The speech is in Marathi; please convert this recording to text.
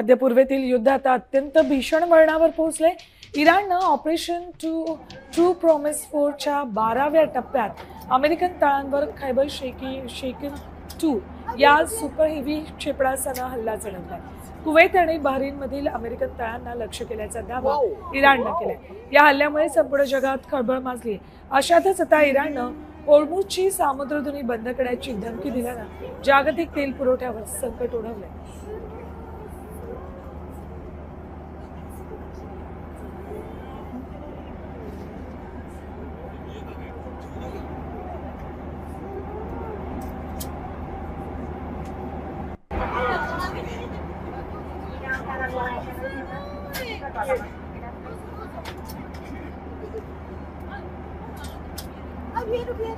मध्य पूर्वेतील युद्ध आता अत्यंत भीषण वळणावर पोहोचले। इराणनं ऑपरेशन ट्रू प्रॉमिस 4च्या 12व्या टप्प्यात अमेरिकन तळांवर खैबर शेकिन 2 या सुपर हेवी क्षेपणास्त्रानं हल्ला चढवलाय। कुवैत आणि बहरीनमधील अमेरिकन तळांना लक्ष्य केल्याचा दावा इराणनं केलाय। या हल्ल्यामुळे संपूर्ण जगात खळबळ माजली। अशातच आता इराणनं होर्मुझची सामुद्रधुनी बंद करण्याची धमकी दिल्यानं जागतिक तेल पुरवठ्यावर संकट ओढवलंय। अब ये रुकिए